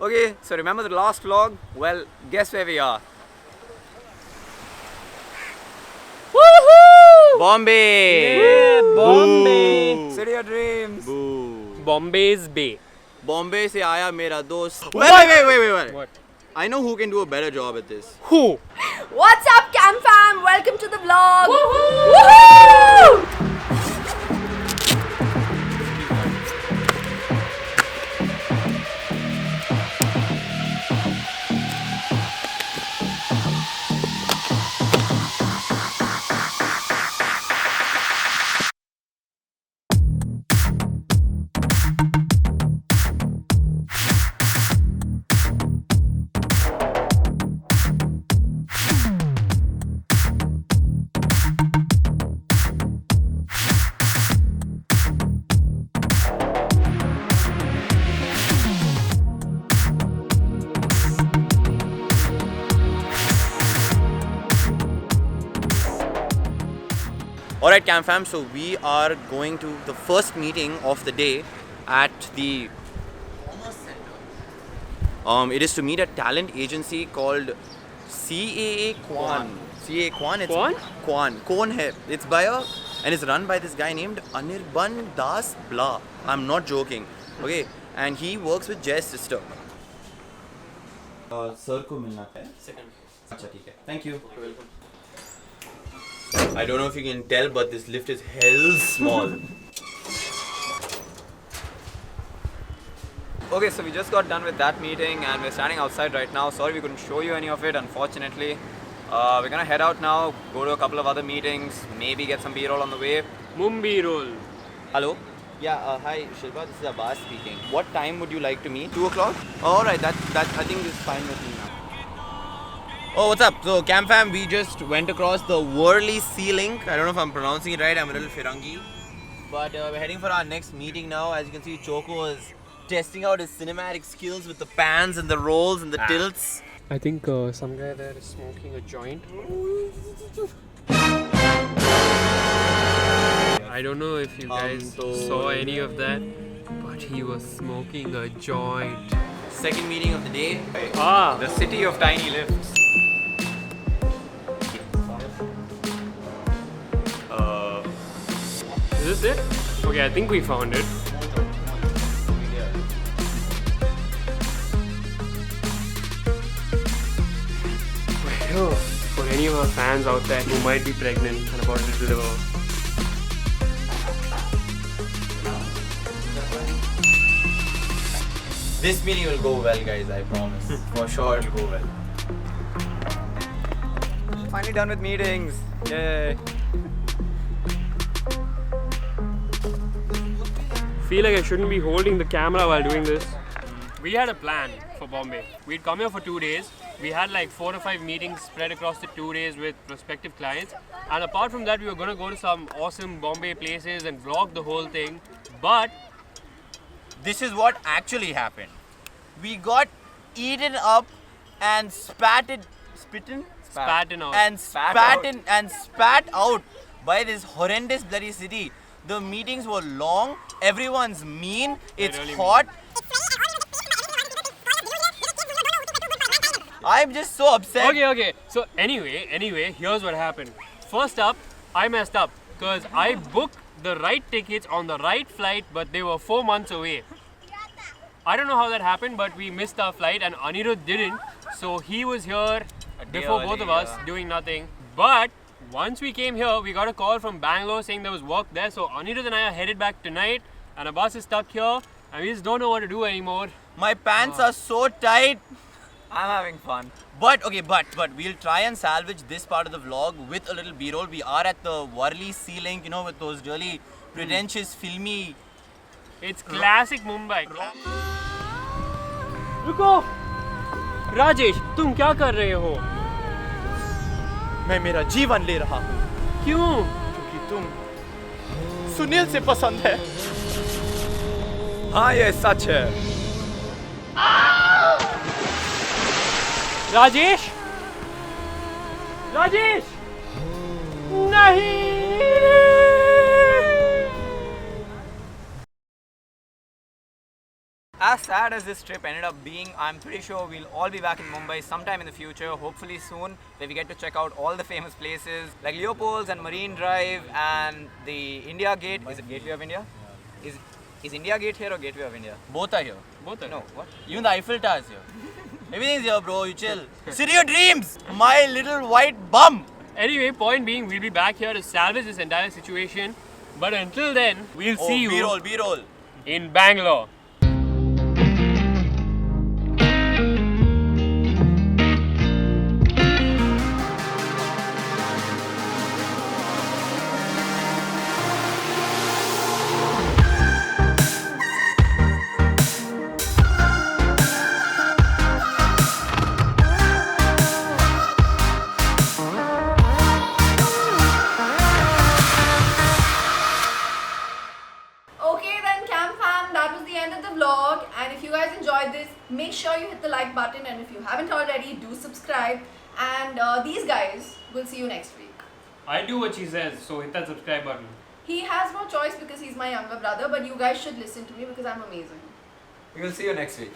Okay, so remember the last vlog? Well, guess where we are? Woohoo! Bombay! Yeah, Bombay! City of dreams! Bombay's Bay. Bombay se aaya mera dost. Wait. What? I know who can do a better job at this. Who? What's up, Cam fam? Welcome to the vlog. Woohoo! Alright, Cam fam, so we are going to the first meeting of the day at the it is to meet a talent agency called CAA Kwan. CAA Kwan? It's Kwan? Kwan. Kwan hai. It's by a and it's run by this guy named Anirban Das Blah. I'm not joking. Okay, and he works with Jay's sister. Sir ko milna hai. Second. Acha, theek hai. Thank you. You're welcome. I don't know if you can tell, but this lift is hell small. Okay, so we just got done with that meeting and we're standing outside right now. Sorry we couldn't show you any of it, unfortunately. We're gonna head out now, go to a couple of other meetings, maybe get some B-roll on the way. Mumbai roll. Hello? Yeah, hi Shilpa, this is Abbas speaking. What time would you like to meet? 2 o'clock? Alright, that I think is fine with me now. Oh, what's up? So, Cam fam, we just went across the Worli Sea Link. I don't know if I'm pronouncing it right, I'm a little Firangi. But we're heading for our next meeting now. As you can see, Choco is testing out his cinematic skills with the pans and the rolls and the tilts. I think some guy there is smoking a joint. I don't know if you guys saw any of that, but he was smoking a joint. Second meeting of the day. Ah, The city of tiny lifts. is this it? Okay, I think we found it. Well, for any of our fans out there who might be pregnant and about to deliver, This meeting will go well, guys, I promise. For sure it'll go well. Finally done with meetings. Yay. feel like I shouldn't be holding the camera while doing this. We had a plan for Bombay. We'd come here for 2 days. We had like 4 or 5 meetings spread across the 2 days with prospective clients. And apart from that, we were going to go to some awesome Bombay places and vlog the whole thing. But This is what actually happened. We got eaten up and spat out by this horrendous bloody city. The meetings were long, everyone's mean, it's really hot. I'm just so upset. Okay. So anyway, here's what happened. First up, I messed up because I booked the right tickets on the right flight, but they were 4 months away. I don't know how that happened, but we missed our flight and Anirudh didn't. So he was here before both of us doing nothing. But once we came here, we got a call from Bangalore saying there was work there. So Anirudh and I are headed back tonight and Abbas is stuck here and we just don't know what to do anymore. My pants are so tight. I'm having fun. But we'll try and salvage this part of the vlog with a little B-roll. We are at the Worli Sea Link, with those really pretentious, filmy. It's classic Mumbai. रुको राजेश तुम क्या कर रहे हो मैं मेरा जीवन ले रहा हूँ क्यों क्योंकि तुम सुनील से पसंद है हाँ ये सच है राजेश नहीं as sad as this trip ended up being, I'm pretty sure we'll all be back in Mumbai sometime in the future, hopefully soon, where we get to check out all the famous places like Leopold's and Marine Drive and the India Gate. Is it Gateway of India? Is India Gate here or Gateway of India? Both are here. Both are. No, what? Even the Eiffel Tower is here. Everything's here, bro. You chill. City your dreams, my little white bum. Anyway, point being, we'll be back here to salvage this entire situation. But until then, we'll see you B-roll. in Bangalore. Okay then, Cam fam, that was the end of the vlog. And if you guys enjoyed this, make sure you hit the like button. And if you haven't already, do subscribe. And these guys will see you next week. I do what she says, so hit that subscribe button. He has no choice because he's my younger brother, but you guys should listen to me because I'm amazing. We will see you next week.